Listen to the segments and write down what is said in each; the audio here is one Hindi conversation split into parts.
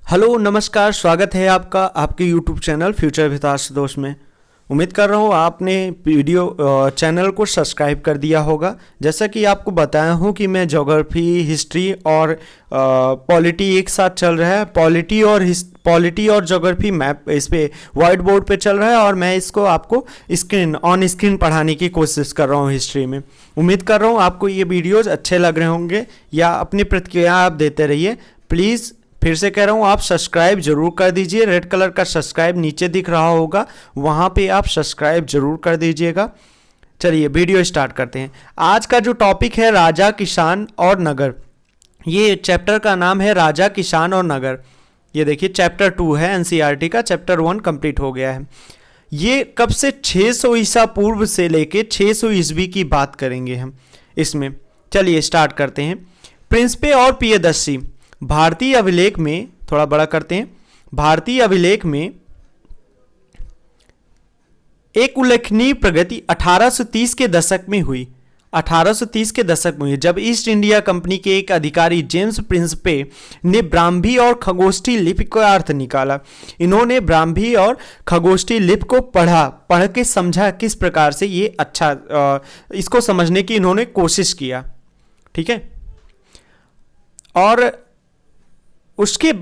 हेलो नमस्कार, स्वागत है आपका आपके YouTube channel future with Ashutosh में। उम्मीद कर रहा हूँ आपने वीडियो चैनल को सब्सक्राइब कर दिया होगा। जैसा कि आपको बताया हूँ कि मैं ज्योग्राफी, हिस्ट्री और पॉलिटी एक साथ चल रहा है। पॉलिटी और ज्योग्राफी मैप इस पे वाइट बोर्ड पे चल रहा है और मैं इसको आपको ऑन स्क्रीन पढ़ाने की कोशिश कर रहा हूँ हिस्ट्री में। उम्मीद कर रहा हूँ आपको ये वीडियोज़ अच्छे लग रहे होंगे या अपनी प्रतिक्रिया आप देते रहिए। प्लीज़ फिर से कह रहा हूँ, आप सब्सक्राइब जरूर कर दीजिए। रेड कलर का सब्सक्राइब नीचे दिख रहा होगा, वहाँ पे आप सब्सक्राइब जरूर कर दीजिएगा। चलिए वीडियो स्टार्ट करते हैं। आज का जो टॉपिक है राजा, किसान और नगर। ये चैप्टर का नाम है राजा, किसान और नगर। ये देखिए चैप्टर 2 है एनसीईआरटी का। चैप्टर 1 कंप्लीट हो गया है। ये कब से 600 ईसा पूर्व से लेके 600 ईस्वी की बात करेंगे हम इसमें। चलिए स्टार्ट करते हैं। प्रिंसिपे और प्रियदर्शी। भारतीय अभिलेख में, थोड़ा बड़ा करते हैं, भारतीय अभिलेख में एक उल्लेखनीय प्रगति 1830 के दशक में हुई। 1830 के दशक में हुई जब ईस्ट इंडिया कंपनी के एक अधिकारी जेम्स प्रिंसिपे ने ब्राह्मी और खगोष्ठी लिपि का अर्थ निकाला। इन्होंने ब्राह्मी और खगोष्ठी लिपि को पढ़ के समझा किस प्रकार से ये इसको समझने की इन्होंने कोशिश किया। ठीक है। और उसके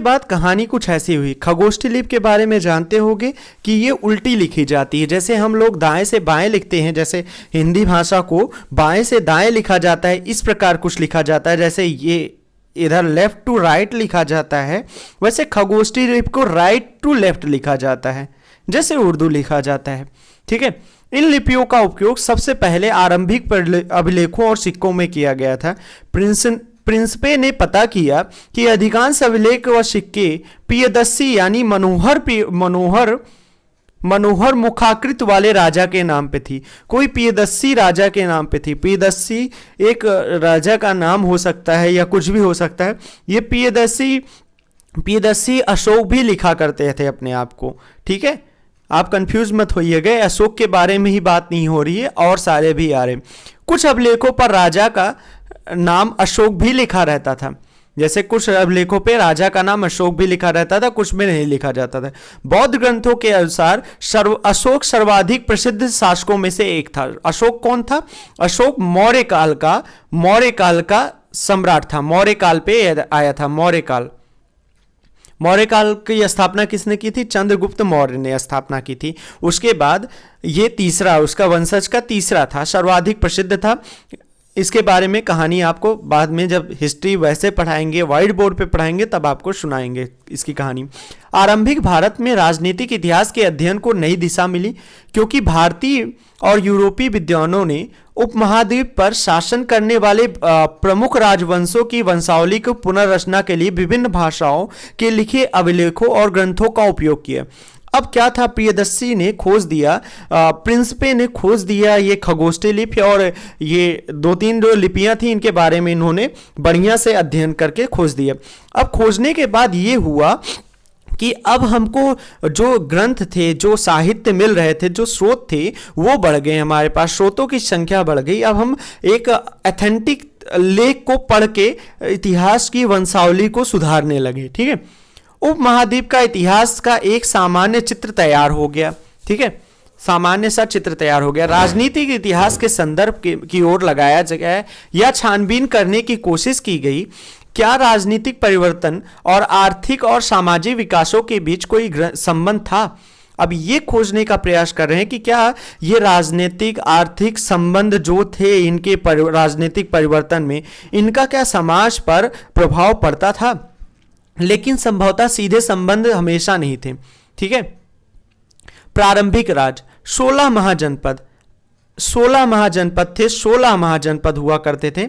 बाद कहानी कुछ ऐसी हुई। खगोष्ठी लिपि के बारे में जानते होंगे कि ये उल्टी लिखी जाती है। जैसे हम लोग दाएं से बाएं लिखते हैं, जैसे हिंदी भाषा को बाएं से दाएं लिखा जाता है, इस प्रकार कुछ लिखा जाता है। जैसे ये इधर लेफ्ट टू राइट लिखा जाता है, वैसे खगोष्ठी लिपि को राइट टू लेफ्ट लिखा जाता है, जैसे उर्दू लिखा जाता है। ठीक है। इन लिपियों का उपयोग सबसे पहले आरंभिक अभिलेखों और सिक्कों में किया गया था। प्रिंसिपे ने पता किया कि अधिकांश अभिलेख व सिक्के प्रियदर्शी यानी मनोहर मुखाकृत वाले राजा के नाम पे थी। कोई प्रियदर्शी राजा के नाम पे थी। प्रियदर्शी एक राजा का नाम हो सकता है या कुछ भी हो सकता है। ये प्रियदर्शी अशोक भी लिखा करते थे अपने आप को। ठीक है, आप कंफ्यूज मत होइएगा, अशोक के बारे में ही बात नहीं हो रही है, और सारे भी आ रहे। कुछ अभिलेखों पर राजा का नाम अशोक भी लिखा रहता था। जैसे कुछ अभिलेखों पे राजा का नाम अशोक भी लिखा रहता था, कुछ में नहीं लिखा जाता था। बौद्ध ग्रंथों के अनुसार अशोक सर्वाधिक प्रसिद्ध शासकों में से एक था। अशोक कौन था? अशोक मौर्य काल का सम्राट था। मौर्य काल पे आया था। मौर्य काल की स्थापना किसने की थी? चंद्रगुप्त मौर्य ने स्थापना की थी। उसके बाद ये तीसरा, उसका वंशज का तीसरा था, सर्वाधिक प्रसिद्ध था। इसके बारे में कहानी आपको बाद में जब हिस्ट्री वैसे पढ़ाएंगे, वाइट बोर्ड पे पढ़ाएंगे, तब आपको सुनाएंगे इसकी कहानी। आरंभिक भारत में राजनीतिक इतिहास के अध्ययन को नई दिशा मिली, क्योंकि भारतीय और यूरोपीय विद्वानों ने उपमहाद्वीप पर शासन करने वाले प्रमुख राजवंशों की वंशावली को पुनर्रचना के लिए विभिन्न भाषाओं के लिखे अभिलेखों और ग्रंथों का उपयोग किया। अब क्या था, प्रियदर्शी ने खोज दिया, प्रिंसिपे ने खोज दिया ये खगोष्ठी लिपि, और ये 2-3 जो लिपियां थी इनके बारे में इन्होंने बढ़िया से अध्ययन करके खोज दिया। अब खोजने के बाद ये हुआ कि अब हमको जो ग्रंथ थे, जो साहित्य मिल रहे थे, जो स्रोत थे, वो बढ़ गए। हमारे पास स्रोतों की संख्या बढ़ गई। अब हम एक ऑथेंटिक लेख को पढ़ के इतिहास की वंशावली को सुधारने लगे। ठीक है। उपमहाद्वीप का इतिहास का एक सामान्य चित्र तैयार हो गया। ठीक है, सामान्य सा चित्र तैयार हो गया। राजनीतिक इतिहास के संदर्भ की ओर लगाया गया या छानबीन करने की कोशिश की गई। क्या राजनीतिक परिवर्तन और आर्थिक और सामाजिक विकासों के बीच कोई संबंध था? अब ये खोजने का प्रयास कर रहे हैं कि क्या ये राजनीतिक आर्थिक संबंध जो थे इनके राजनीतिक परिवर्तन में, इनका क्या समाज पर प्रभाव पड़ता था? लेकिन संभवतः सीधे संबंध हमेशा नहीं थे। ठीक है। प्रारंभिक राज 16 महाजनपद थे। 16 महाजनपद हुआ करते थे।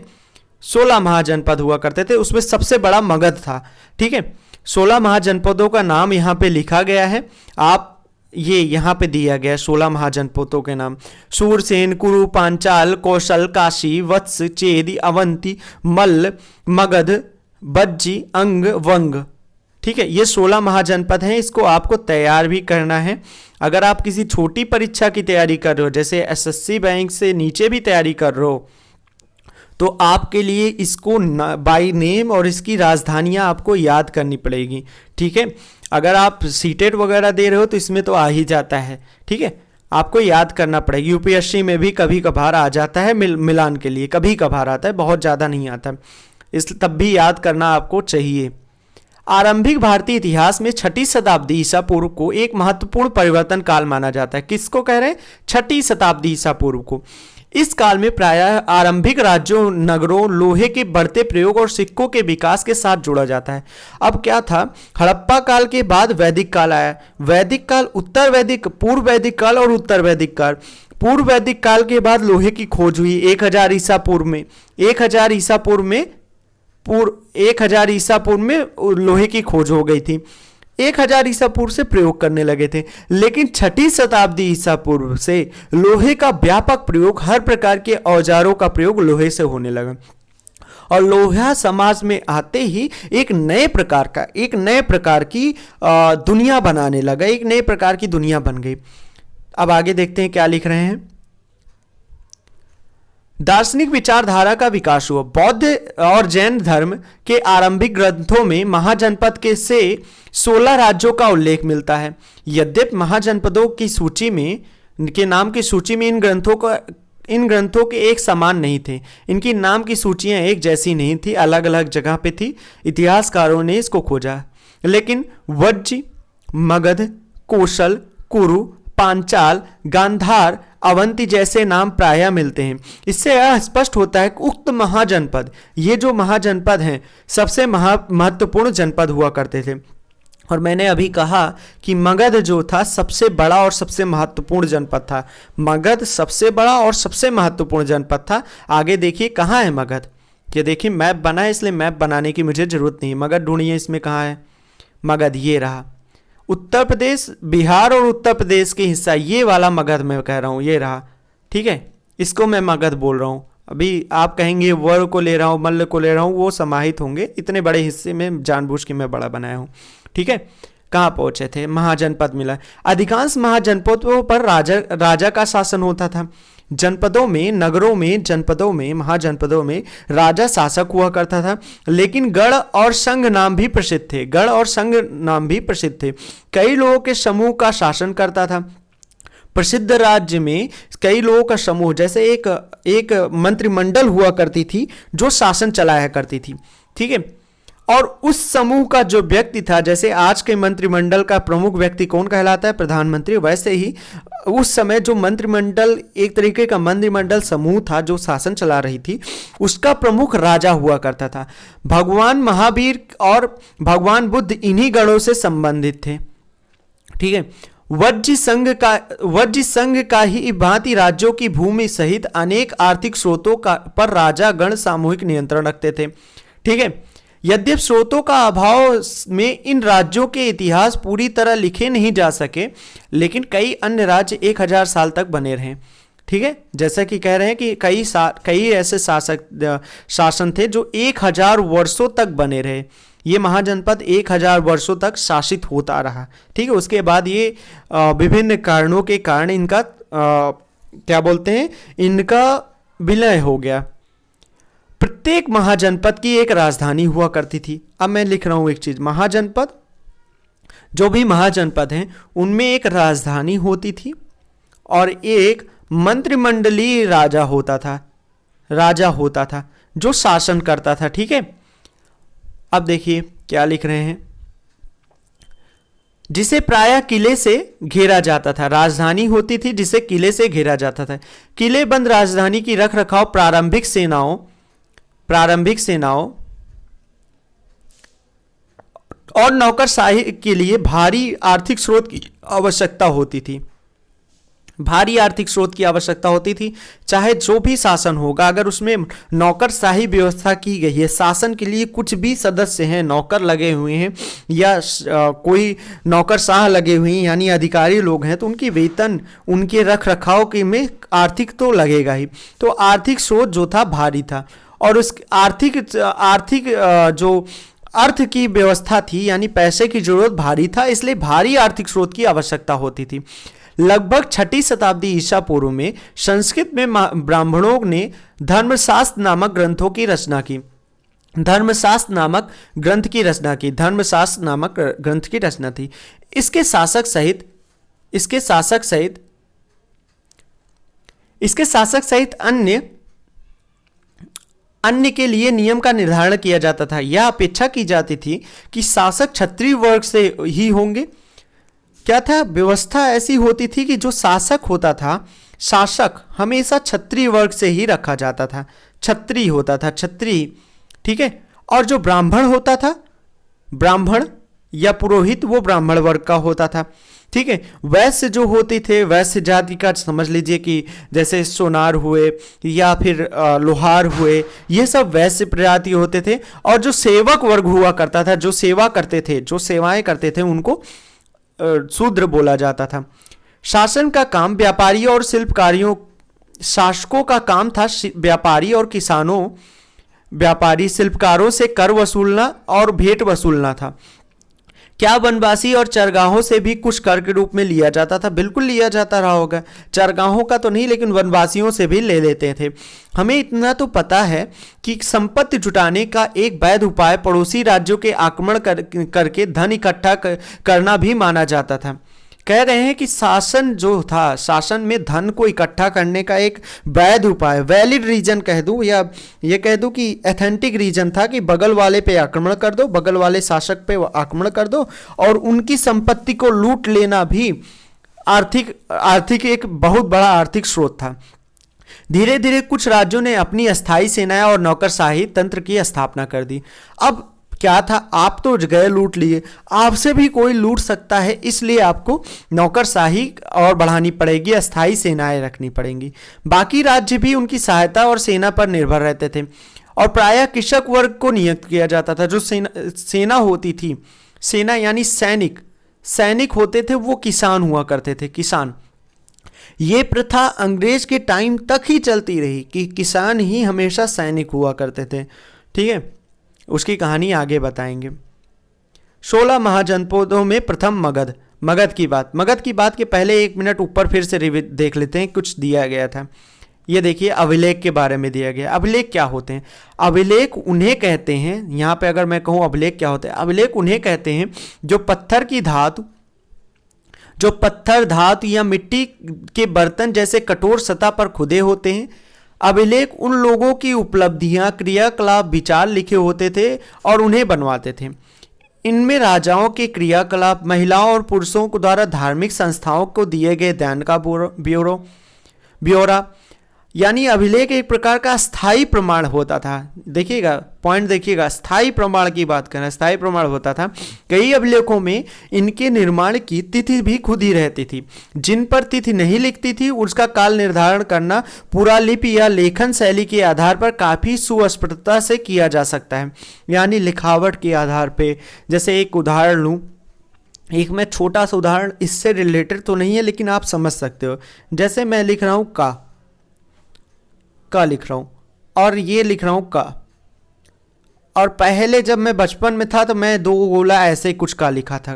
16 महाजनपद हुआ करते थे, उसमें सबसे बड़ा मगध था। ठीक है। 16 महाजनपदों का नाम यहाँ पे लिखा गया है। आप ये यहाँ पे दिया गया 16 महाजनपदों के नाम: सूरसेन, कुरु, पांचाल, कौशल, काशी, वत्स, चेदी, अवंती, मल्ल, मगध, बज्जी, अंग, वंग। ठीक है, ये 16 महाजनपद हैं। इसको आपको तैयार भी करना है। अगर आप किसी छोटी परीक्षा की तैयारी कर रहे हो, जैसे एसएससी बैंक से नीचे भी तैयारी कर रहे हो, तो आपके लिए इसको बाय नेम और इसकी राजधानियां आपको याद करनी पड़ेगी। ठीक है, अगर आप सीटेट वगैरह दे रहे हो तो इसमें तो आ ही जाता है। ठीक है, आपको याद करना पड़ेगा। यूपीएससी में भी कभी कभार आ जाता है, मिलान के लिए कभी कभार आता है, बहुत ज़्यादा नहीं आता, इस तब भी याद करना आपको चाहिए। आरंभिक भारतीय इतिहास में 6ठी शताब्दी ईसा पूर्व को एक महत्वपूर्ण परिवर्तन काल माना जाता है। किसको कह रहे हैं? 6ठी शताब्दी ईसा पूर्व को। इस काल में प्रायः आरंभिक राज्यों, नगरों, लोहे के बढ़ते प्रयोग और सिक्कों के विकास के साथ जोड़ा जाता है। अब क्या था, हड़प्पा काल के बाद वैदिक काल आया। वैदिक काल, उत्तर वैदिक, पूर्व वैदिक काल और उत्तर वैदिक काल। पूर्व वैदिक काल के बाद लोहे की खोज हुई 1000 ईसा पूर्व में। 1000 ईसा पूर्व में 1000 ईसा पूर्व में लोहे की खोज हो गई थी। 1000 ईसा पूर्व से प्रयोग करने लगे थे, लेकिन 6ठी शताब्दी ईसा पूर्व से लोहे का व्यापक प्रयोग, हर प्रकार के औजारों का प्रयोग लोहे से होने लगा और लोहा समाज में आते ही एक नए प्रकार की दुनिया बनाने लगा, एक नए प्रकार की दुनिया बन गई। अब आगे देखते हैं क्या लिख रहे हैं। दार्शनिक विचारधारा का विकास हुआ। बौद्ध और जैन धर्म के आरंभिक ग्रंथों में महाजनपद के से 16 राज्यों का उल्लेख मिलता है। यद्यपि महाजनपदों की सूची में, के नाम की सूची में इन ग्रंथों के एक समान नहीं थे। इनकी नाम की सूचियां एक जैसी नहीं थी, अलग अलग जगह पे थी। इतिहासकारों ने इसको खोजा, लेकिन वज्जी, मगध, कोशल, कुरु, पांचाल, गांधार, अवंती जैसे नाम प्रायः मिलते हैं। इससे यह स्पष्ट होता है कि उक्त महाजनपद, ये जो महाजनपद हैं, सबसे महत्वपूर्ण जनपद हुआ करते थे। और मैंने अभी कहा कि मगध जो था सबसे बड़ा और सबसे महत्वपूर्ण जनपद था। मगध सबसे बड़ा और सबसे महत्वपूर्ण जनपद था। आगे देखिए कहाँ है मगध, ये देखिए मैप बना है, इसलिए मैप बनाने की मुझे जरूरत नहीं है। मगध ढूंढिए, इसमें कहाँ है मगध, ये रहा। उत्तर प्रदेश, बिहार और उत्तर प्रदेश के हिस्सा, ये वाला मगध मैं कह रहा हूँ, ये रहा। ठीक है, इसको मैं मगध बोल रहा हूँ। अभी आप कहेंगे वर को ले रहा हूँ, मल्ल को ले रहा हूँ, वो समाहित होंगे। इतने बड़े हिस्से में जानबूझ के मैं बड़ा बनाया हूँ। ठीक है, कहाँ पहुंचे थे, महाजनपद मिला। अधिकांश महाजनपदों पर राजा का शासन होता था। जनपदों में, नगरों में, जनपदों में, महाजनपदों में राजा शासक हुआ करता था, लेकिन गढ़ और संघ नाम भी प्रसिद्ध थे। गढ़ और संघ नाम भी प्रसिद्ध थे। कई लोगों के समूह का शासन करता था। प्रसिद्ध राज्य में कई लोगों का समूह, जैसे एक मंत्रिमंडल हुआ करती थी जो शासन चलाया करती थी। ठीक है, और उस समूह का जो व्यक्ति था, जैसे आज के मंत्रिमंडल का प्रमुख व्यक्ति कौन कहलाता है? प्रधानमंत्री। वैसे ही उस समय जो मंत्रिमंडल, एक तरीके का मंत्रिमंडल समूह था जो शासन चला रही थी, उसका प्रमुख राजा हुआ करता था। भगवान महावीर और भगवान बुद्ध इन्हीं गणों से संबंधित थे। ठीक है, वज्जी संघ का ही भांति राज्यों की भूमि सहित अनेक आर्थिक स्रोतों पर राजा गण सामूहिक नियंत्रण रखते थे। ठीक है, यद्यपि स्रोतों का अभाव में इन राज्यों के इतिहास पूरी तरह लिखे नहीं जा सके, लेकिन कई अन्य राज्य 1000 साल तक बने रहे। ठीक है, जैसा कि कह रहे हैं कि कई ऐसे शासन थे जो 1000 वर्षों तक बने रहे। ये महाजनपद 1000 वर्षों तक शासित होता रहा। ठीक है, उसके बाद ये विभिन्न कारणों के कारण इनका क्या बोलते हैं, इनका विलय हो गया। प्रत्येक महाजनपद की एक राजधानी हुआ करती थी। अब मैं लिख रहा हूं एक चीज, महाजनपद, जो भी महाजनपद हैं उनमें एक राजधानी होती थी और एक मंत्रिमंडलीय राजा होता था जो शासन करता था। ठीक है, अब देखिए क्या लिख रहे हैं, जिसे प्रायः किले से घेरा जाता था। राजधानी होती थी जिसे किले से घेरा जाता था। किलेबंद राजधानी की रख रखाव प्रारंभिक सेनाओं और नौकरशाही के लिए भारी आर्थिक स्रोत की आवश्यकता होती थी। चाहे जो भी शासन होगा, अगर उसमें नौकरशाही व्यवस्था की गई है, शासन के लिए कुछ भी सदस्य हैं, नौकर लगे हुए हैं या कोई नौकरशाह लगे हुए हैं, यानी अधिकारी लोग हैं, तो उनकी वेतन, उनके रख रखाव के में आर्थिक तो लगेगा ही। तो आर्थिक स्रोत जो था भारी था, और उस आर्थिक जो अर्थ की व्यवस्था थी, यानी पैसे की जरूरत भारी था, इसलिए भारी आर्थिक स्रोत की आवश्यकता होती थी। लगभग 6ठी शताब्दी ईसा पूर्व में संस्कृत में ब्राह्मणों ने धर्मशास्त्र नामक ग्रंथों की रचना की। धर्मशास्त्र नामक ग्रंथ की रचना की धर्मशास्त्र नामक ग्रंथ की रचना थी। इसके शासक सहित अन्य के लिए नियम का निर्धारण किया जाता था। यह अपेक्षा की जाती थी कि शासक क्षत्रिय वर्ग से ही होंगे। क्या था, व्यवस्था ऐसी होती थी कि जो शासक होता था, शासक हमेशा क्षत्रिय वर्ग से ही रखा जाता था, क्षत्रिय होता था, क्षत्रिय, ठीक है। और जो ब्राह्मण होता था, ब्राह्मण या पुरोहित, वो ब्राह्मण वर्ग का होता था, ठीक है। वैश्य जो होते थे, वैश्य जाति का समझ लीजिए कि जैसे सोनार हुए या फिर लोहार हुए, ये सब वैश्य प्रजाति होते थे। और जो सेवक वर्ग हुआ करता था, जो सेवा करते थे, जो सेवाएं करते थे, उनको शूद्र बोला जाता था। शासन का काम व्यापारी और शिल्पकारियों, शासकों का काम था व्यापारी और किसानों, व्यापारी शिल्पकारों से कर वसूलना और भेंट वसूलना था। क्या वनवासी और चरगाहों से भी कुछ कर के रूप में लिया जाता था? बिल्कुल लिया जाता रहा होगा। चरगाहों का तो नहीं, लेकिन वनवासियों से भी ले लेते थे। हमें इतना तो पता है कि संपत्ति जुटाने का एक वैध उपाय पड़ोसी राज्यों के आक्रमण करके धन इकट्ठा करना भी माना जाता था। कह रहे हैं कि शासन जो था, शासन में धन को इकट्ठा करने का एक वैध उपाय, वैलिड रीजन कह दूं या ये कह दूं कि एथेंटिक रीजन था कि बगल वाले पे आक्रमण कर दो, बगल वाले शासक पे आक्रमण कर दो और उनकी संपत्ति को लूट लेना भी आर्थिक एक बहुत बड़ा आर्थिक स्रोत था। धीरे धीरे कुछ राज्यों ने अपनी अस्थायी सेनाएं और नौकरशाही तंत्र की स्थापना कर दी। अब क्या था, आप तो गए लूट लिए, आपसे भी कोई लूट सकता है, इसलिए आपको नौकरशाही और बढ़ानी पड़ेगी, अस्थायी सेनाएं रखनी पड़ेंगी। बाकी राज्य भी उनकी सहायता और सेना पर निर्भर रहते थे और प्रायः कृषक वर्ग को नियुक्त किया जाता था। जो सेना होती थी, सेना यानी सैनिक होते थे, वो किसान हुआ करते थे, किसान। ये प्रथा अंग्रेज के टाइम तक ही चलती रही कि किसान ही हमेशा सैनिक हुआ करते थे, ठीक है। उसकी कहानी आगे बताएंगे। 16 महाजनपदों में प्रथम मगध की बात के पहले 1 मिनट ऊपर फिर से देख लेते हैं, कुछ दिया गया था। ये देखिए, अभिलेख के बारे में दिया गया। अभिलेख क्या होते हैं? अभिलेख उन्हें कहते हैं, यहाँ पे अगर मैं कहूँ अभिलेख क्या होते हैं, अभिलेख उन्हें कहते हैं जो पत्थर धातु या मिट्टी के बर्तन जैसे कठोर सतह पर खुदे होते हैं। अभिलेख उन लोगों की उपलब्धियां, क्रियाकलाप, विचार लिखे होते थे और उन्हें बनवाते थे। इनमें राजाओं के क्रियाकलाप, महिलाओं और पुरुषों को द्वारा धार्मिक संस्थाओं को दिए गए दान का ब्यौरा, यानी अभिलेख एक प्रकार का स्थायी प्रमाण होता था। देखिएगा, पॉइंट देखिएगा, स्थायी प्रमाण की बात करें, स्थायी प्रमाण होता था। कई अभिलेखों में इनके निर्माण की तिथि भी खुद ही रहती थी। जिन पर तिथि नहीं लिखती थी उसका काल निर्धारण करना पुरालिपि या लेखन शैली के आधार पर काफ़ी सुस्पष्टता से किया जा सकता है, यानी लिखावट के आधार पर। जैसे एक उदाहरण लूँ, एक मैं छोटा सा उदाहरण, इससे रिलेटेड तो नहीं है लेकिन आप समझ सकते हो। जैसे मैं लिख रहा हूँ का लिख रहा हूं और ये लिख रहा हूं का, और पहले जब मैं बचपन में था तो मैं 2 गोला ऐसे कुछ का लिखा था।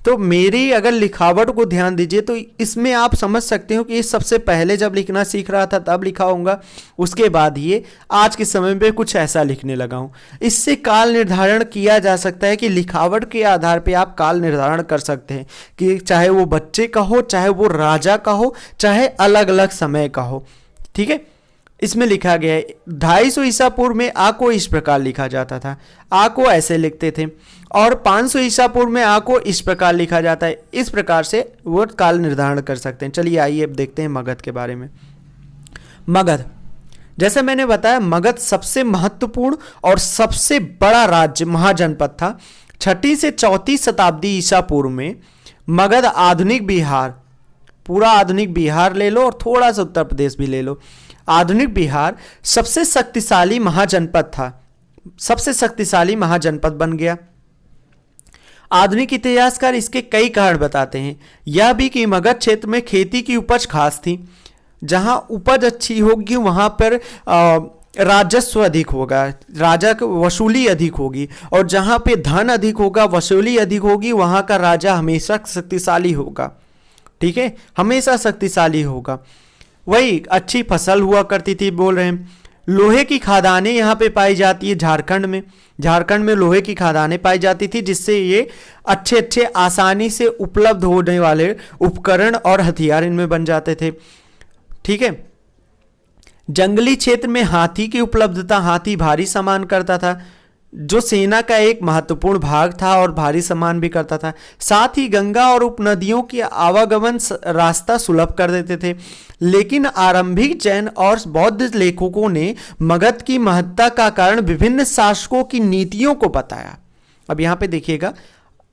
तो मेरी अगर लिखावट को ध्यान दीजिए तो इसमें आप समझ सकते हो कि सबसे पहले जब लिखना सीख रहा था तब लिखा होगा, उसके बाद ये आज के समय में कुछ ऐसा लिखने लगा हूं। इससे काल निर्धारण किया जा सकता है कि लिखावट के आधार पे आप काल निर्धारण कर सकते हैं कि चाहे वो बच्चे का हो, चाहे वो राजा का हो, चाहे अलग अलग समय का हो, ठीक है। इसमें लिखा गया है 250 ईसा पूर्व में आ को इस प्रकार लिखा जाता था, आ को ऐसे लिखते थे, और 500 ईसा पूर्व में आ को इस प्रकार लिखा जाता है। इस प्रकार से वो काल निर्धारण कर सकते हैं। चलिए आइए अब देखते हैं मगध के बारे में। मगध, जैसे मैंने बताया, मगध सबसे महत्वपूर्ण और सबसे बड़ा राज्य महाजनपद था। 6ठी से 4ठी शताब्दी ईसा पूर्व में मगध आधुनिक बिहार, पूरा आधुनिक बिहार ले लो और थोड़ा सा उत्तर प्रदेश भी ले लो, आधुनिक बिहार सबसे शक्तिशाली महाजनपद था, सबसे शक्तिशाली महाजनपद बन गया। आधुनिक इतिहासकार इसके कई कारण बताते हैं। यह भी कि मगध क्षेत्र में खेती की उपज खास थी। जहां उपज अच्छी होगी वहां पर राजस्व अधिक होगा, राजा की वसूली अधिक होगी, और जहां पे धन अधिक होगा, वसूली अधिक होगी, वहां का राजा हमेशा शक्तिशाली होगा। ठीक है, हमेशा शक्तिशाली होगा। वही अच्छी फसल हुआ करती थी, बोल रहे हैं। लोहे की खादानें यहाँ पे पाई जाती है झारखंड में। झारखंड में लोहे की खादानें पाई जाती थी, जिससे ये अच्छे अच्छे आसानी से उपलब्ध होने वाले उपकरण और हथियार इनमें बन जाते थे। ठीक है, जंगली क्षेत्र में हाथी की उपलब्धता, हाथी भारी सामान करता था, जो सेना का एक महत्वपूर्ण भाग था और भारी सामान भी करता था। साथ ही गंगा और उपनदियों की आवागमन रास्ता सुलभ कर देते थे। लेकिन आरंभिक जैन और बौद्ध लेखकों ने मगध की महत्ता का कारण विभिन्न शासकों की नीतियों को बताया। अब यहाँ पे देखिएगा,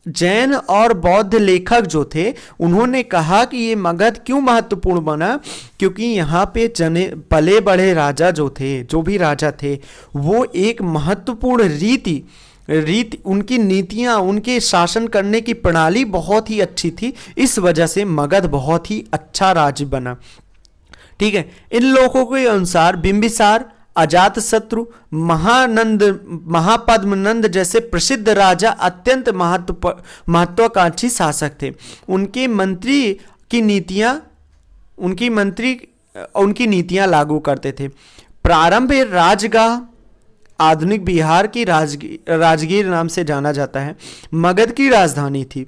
जैन और बौद्ध लेखक जो थे उन्होंने कहा कि ये मगध क्यों महत्वपूर्ण बना, क्योंकि यहाँ पे जने पले बड़े राजा जो थे, जो भी राजा थे, वो एक महत्वपूर्ण रीति उनकी नीतियाँ, उनके शासन करने की प्रणाली बहुत ही अच्छी थी। इस वजह से मगध बहुत ही अच्छा राज्य बना। ठीक है, इन लोगों के अनुसार बिंबिसार, अजातशत्रु, महापद्मनंद जैसे प्रसिद्ध राजा अत्यंत महत्वाकांक्षी शासक थे। उनके मंत्री की नीतियां उनकी नीतियां लागू करते थे। प्रारंभ राजगाह, आधुनिक बिहार की राजगीर नाम से जाना जाता है, मगध की राजधानी थी।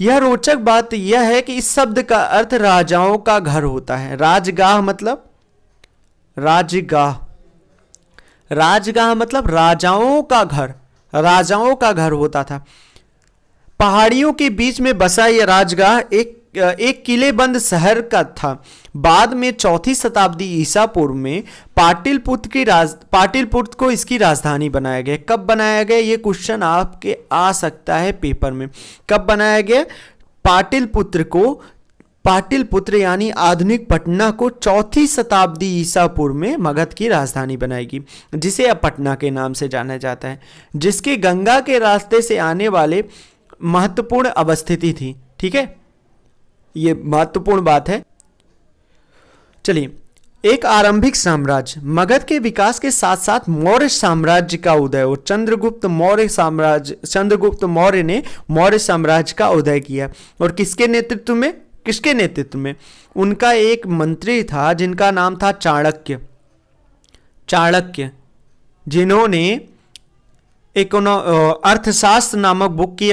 यह रोचक बात यह है कि इस शब्द का अर्थ राजाओं का घर होता है। राजगाह मतलब राजगाह मतलब राजाओं का घर होता था। पहाड़ियों के बीच में बसा यह राजगाह एक किलेबंद शहर का था। बाद में 4वीं शताब्दी ईसा पूर्व में पाटलिपुत्र को इसकी राजधानी बनाया गया। कब बनाया गया, ये क्वेश्चन आपके आ सकता है पेपर में। कब बनाया गया? पाटलिपुत्र यानी आधुनिक पटना को 4वीं शताब्दी ईसा पूर्व में मगध की राजधानी बनाएगी, जिसे अब पटना के नाम से जाना जाता है, जिसके गंगा के रास्ते से आने वाले महत्वपूर्ण अवस्थिति थी। ठीक है, ये महत्वपूर्ण बात है। चलिए, एक आरंभिक साम्राज्य। मगध के विकास के साथ साथ मौर्य साम्राज्य का उदय और चंद्रगुप्त मौर्य ने मौर्य साम्राज्य का उदय किया। और किसके नेतृत्व में? उनका एक मंत्री था जिनका नाम था चाणक्य, जिन्होंने अर्थशास्त्र नामक बुक की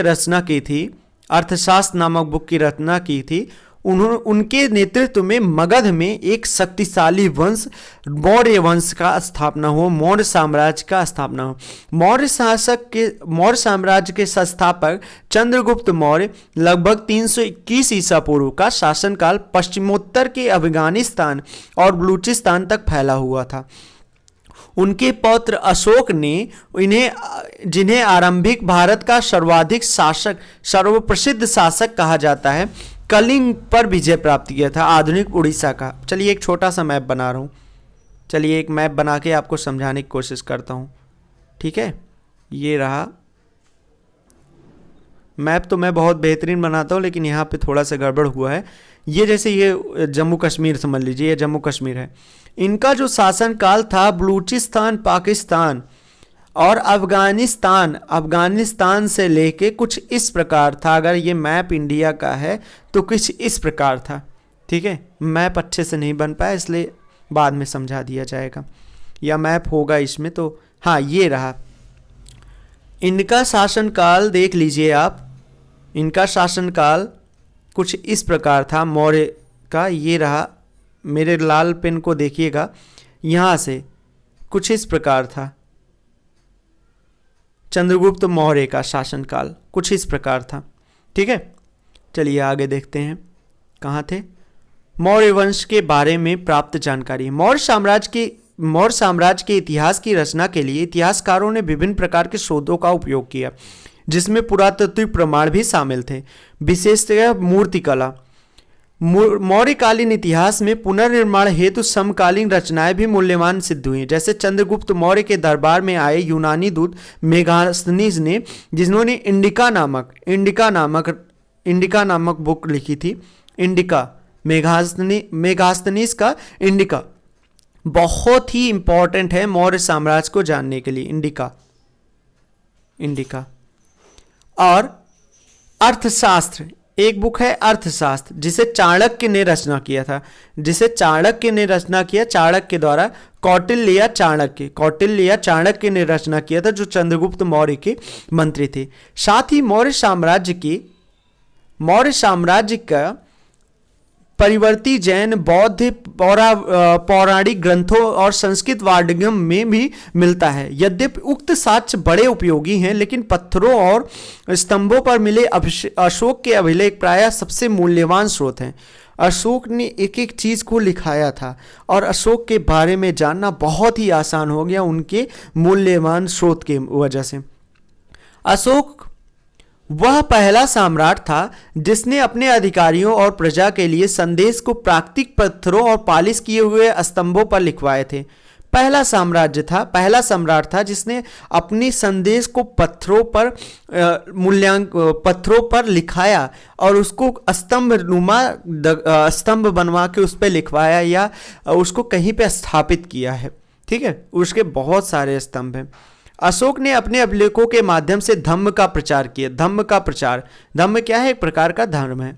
रचना की थी। उनके नेतृत्व में मगध में एक शक्तिशाली वंश मौर्य वंश का स्थापना हो, मौर्य साम्राज्य का स्थापना हो। मौर्य साम्राज्य के संस्थापक चंद्रगुप्त मौर्य लगभग 321 ईसा पूर्व का शासनकाल पश्चिमोत्तर के अफगानिस्तान और बलूचिस्तान तक फैला हुआ था। उनके पौत्र अशोक ने जिन्हें आरंभिक भारत का सर्वप्रसिद्ध शासक कहा जाता है, कलिंग पर विजय प्राप्त किया था, आधुनिक उड़ीसा का। चलिए एक छोटा सा मैप बना रहा हूँ। चलिए एक मैप बना के आपको समझाने की कोशिश करता हूँ। ठीक है, ये रहा मैप। तो मैं बहुत बेहतरीन बनाता हूँ, लेकिन यहाँ पे थोड़ा सा गड़बड़ हुआ है। ये जैसे ये जम्मू कश्मीर समझ लीजिए, ये जम्मू कश्मीर है। इनका जो शासनकाल था बलूचिस्तान, पाकिस्तान और अफगानिस्तान से लेके कुछ इस प्रकार था। अगर ये मैप इंडिया का है तो कुछ इस प्रकार था। ठीक है, मैप अच्छे से नहीं बन पाया, इसलिए बाद में समझा दिया जाएगा, या मैप होगा इसमें तो। हाँ, ये रहा इनका शासनकाल, देख लीजिए आप। इनका शासनकाल कुछ इस प्रकार था मौर्य का। ये रहा, मेरे लाल पेन को देखिएगा, यहाँ से कुछ इस प्रकार था। चंद्रगुप्त मौर्य का शासनकाल कुछ इस प्रकार था। ठीक है, चलिए आगे देखते हैं कहाँ थे। मौर्य वंश के बारे में प्राप्त जानकारी। मौर्य साम्राज्य के इतिहास की रचना के लिए इतिहासकारों ने विभिन्न प्रकार के स्रोतों का उपयोग किया, जिसमें पुरातात्विक प्रमाण भी शामिल थे, विशेषतः मूर्तिकला। मौर्यकालीन इतिहास में पुनर्निर्माण हेतु समकालीन रचनाएं भी मूल्यवान सिद्ध हुई, जैसे चंद्रगुप्त मौर्य के दरबार में आए यूनानी दूत मेगास्थनीज ने, जिन्होंने इंडिका नामक बुक लिखी थी। मेगास्थनीज का इंडिका बहुत ही इंपॉर्टेंट है मौर्य साम्राज्य को जानने के लिए। इंडिका और अर्थशास्त्र, एक बुक है अर्थशास्त्र, जिसे चाणक्य ने रचना किया था, जिसे चाणक्य ने रचना किया, चाणक्य द्वारा, कौटिल्य या चाणक्य ने रचना किया था, जो चंद्रगुप्त मौर्य के मंत्री थे। साथ ही मौर्य साम्राज्य का परिवर्ती जैन बौद्ध पौराणिक ग्रंथों और संस्कृत वाङ्मय में भी मिलता है। यद्यपि उक्त साक्ष्य बड़े उपयोगी हैं, लेकिन पत्थरों और स्तंभों पर मिले अशोक के अभिलेख प्रायः सबसे मूल्यवान स्रोत हैं। अशोक ने एक एक चीज़ को लिखाया था और अशोक के बारे में जानना बहुत ही आसान हो गया उनके मूल्यवान स्रोत के वजह से। अशोक वह पहला सम्राट था जिसने अपने अधिकारियों और प्रजा के लिए संदेश को प्राकृतिक पत्थरों और पालिश किए हुए स्तंभों पर लिखवाए थे। पहला सम्राट था जिसने अपनी संदेश को पत्थरों पर लिखाया और उसको स्तंभ बनवा के उस पर लिखवाया या उसको कहीं पे स्थापित किया है। ठीक है, उसके बहुत सारे स्तंभ हैं। अशोक ने अपने अभिलेखों के माध्यम से धम्म का प्रचार किया। धम्म क्या है? एक प्रकार का धर्म है।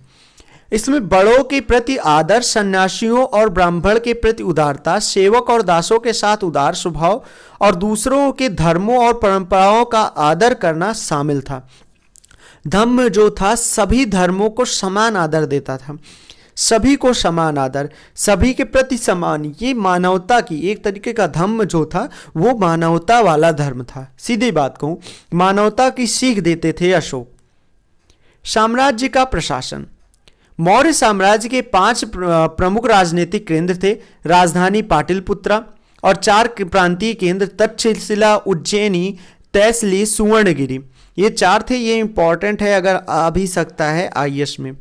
इसमें बड़ों के प्रति आदर, सन्यासियों और ब्राह्मण के प्रति उदारता, सेवक और दासों के साथ उदार स्वभाव और दूसरों के धर्मों और परंपराओं का आदर करना शामिल था। धम्म जो था सभी धर्मों को समान आदर देता था, सभी को समान आदर, सभी के प्रति समान, ये मानवता की एक तरीके का धम्म जो था वो मानवता वाला धर्म था। सीधी बात कहूं, मानवता की सीख देते थे अशोक। साम्राज्य का प्रशासन। मौर्य साम्राज्य के 5 प्रमुख राजनीतिक केंद्र थे। राजधानी पाटलिपुत्रा और 4 प्रांतीय केंद्र तक्षशिला, उज्जैनी, तैसली, सुवर्णगिरी, ये 4 थे। ये इंपॉर्टेंट है, अगर आ भी सकता है आईएएस में।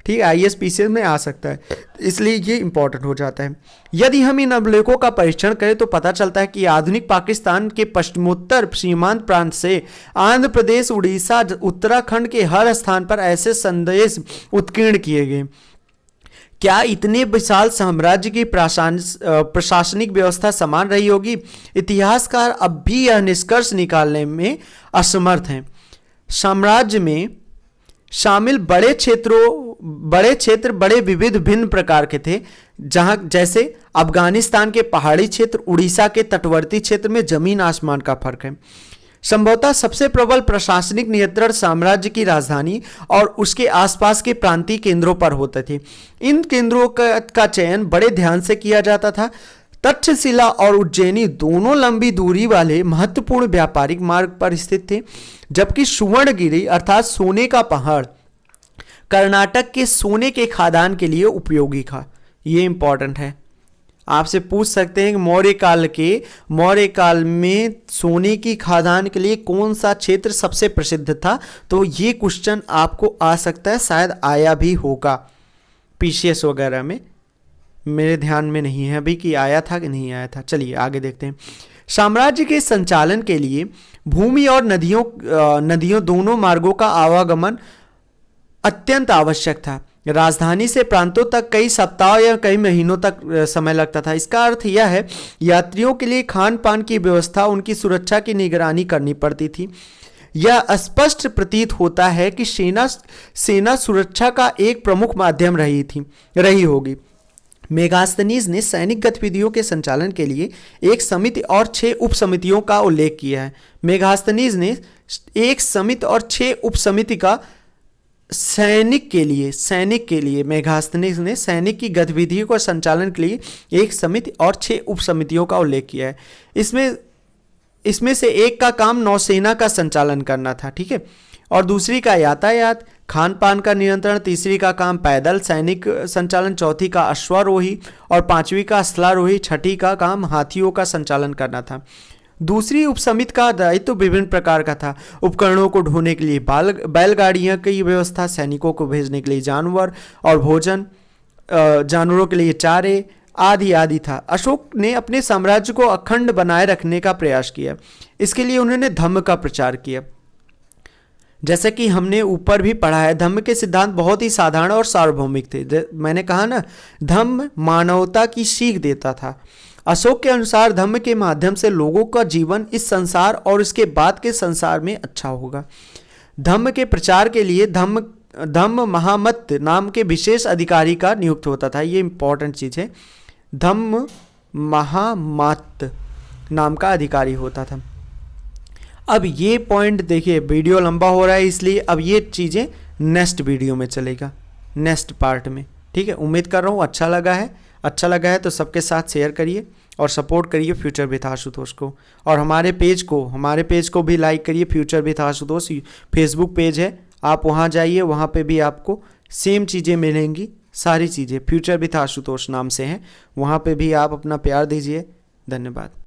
ठीक है, आईएएस पीसीएस में आ सकता है, इसलिए ये इंपॉर्टेंट हो जाता है। यदि हम इन अभिलेखों का परीक्षण करें तो पता चलता है कि आधुनिक पाकिस्तान के पश्चिमोत्तर सीमांत प्रांत से आंध्र प्रदेश, उड़ीसा, उत्तराखंड के हर स्थान पर ऐसे संदेश उत्कीर्ण किए गए। क्या इतने विशाल साम्राज्य की प्रशासनिक व्यवस्था समान रही होगी? इतिहासकार अब भी यह निष्कर्ष निकालने में असमर्थ हैं। साम्राज्य में शामिल बड़े क्षेत्र बड़े विविध भिन्न प्रकार के थे, जहां जैसे अफगानिस्तान के पहाड़ी क्षेत्र, उड़ीसा के तटवर्ती क्षेत्र में जमीन आसमान का फर्क है। संभवतः सबसे प्रबल प्रशासनिक नियंत्रण साम्राज्य की राजधानी और उसके आसपास के प्रांतीय केंद्रों पर होते थे। इन केंद्रों का चयन बड़े ध्यान से किया जाता था। तक्षशिला और उज्जैनी दोनों लंबी दूरी वाले महत्वपूर्ण व्यापारिक मार्ग पर स्थित थे, जबकि सुवर्णगिरी अर्थात सोने का पहाड़ कर्नाटक के सोने के खादान के लिए उपयोगी था। ये इंपॉर्टेंट है, आपसे पूछ सकते हैं कि मौर्य काल में सोने की खादान के लिए कौन सा क्षेत्र सबसे प्रसिद्ध था, तो ये क्वेश्चन आपको आ सकता है, शायद आया भी होगा पीसीएस वगैरह में, मेरे ध्यान में नहीं है अभी कि आया था कि नहीं आया था। चलिए आगे देखते हैं। साम्राज्य के संचालन के लिए भूमि और नदियों दोनों मार्गों का आवागमन अत्यंत आवश्यक था। राजधानी से प्रांतों तक कई सप्ताह या कई महीनों तक समय लगता था। इसका अर्थ यह है, यात्रियों के लिए खान पान की व्यवस्था, उनकी सुरक्षा की निगरानी करनी पड़ती थी। यह स्पष्ट प्रतीत होता है कि सेना सुरक्षा का एक प्रमुख माध्यम रही होगी। मेगास्थनीज ने सैनिक गतिविधियों के संचालन के लिए एक समिति और 6 उप समितियों का उल्लेख किया है। मेगास्थनीज ने एक समिति और 6 उप समिति का सैनिक के लिए मेगास्थनीज ने सैनिक की गतिविधियों को संचालन के लिए एक समिति और 6 उप समितियों का उल्लेख किया है। इसमें से एक का काम नौसेना का संचालन करना था, ठीक है, और दूसरी का यातायात, खान पान का नियंत्रण, तीसरी का काम पैदल सैनिक संचालन, चौथी का अश्वारोही और 5वीं का अस्लारोही, 6ठी का काम हाथियों का संचालन करना था। दूसरी उपसमिति का दायित्व विभिन्न प्रकार का था। उपकरणों को ढोने के लिए बैलगाड़ियां की व्यवस्था, सैनिकों को भेजने के लिए जानवर और भोजन, जानवरों के लिए चारे आदि था। अशोक ने अपने साम्राज्य को अखंड बनाए रखने का प्रयास किया। इसके लिए उन्होंने धम्म का प्रचार किया। जैसे कि हमने ऊपर भी पढ़ा है, धम्म के सिद्धांत बहुत ही साधारण और सार्वभौमिक थे। मैंने कहा ना, धम्म मानवता की सीख देता था। अशोक के अनुसार धम्म के माध्यम से लोगों का जीवन इस संसार और इसके बाद के संसार में अच्छा होगा। धम्म के प्रचार के लिए धम्म धम्म महामत नाम के विशेष अधिकारी का नियुक्त होता था। ये इंपॉर्टेंट चीज़ है, धम्म महामत नाम का अधिकारी होता था। अब ये पॉइंट देखिए, वीडियो लंबा हो रहा है इसलिए अब ये चीज़ें नेक्स्ट वीडियो में चलेगा, नेक्स्ट पार्ट में, ठीक है। उम्मीद कर रहा हूँ अच्छा लगा है तो सबके साथ शेयर करिए और सपोर्ट करिए फ्यूचर विथ आशुतोष को। और हमारे पेज को भी लाइक करिए, future with Ashutosh Facebook page है, आप वहाँ जाइए, वहाँ पे भी आपको सेम चीज़ें मिलेंगी, सारी चीज़ें फ्यूचर विथ आशुतोष नाम से हैं, वहाँ पे भी आप अपना प्यार दीजिए। धन्यवाद।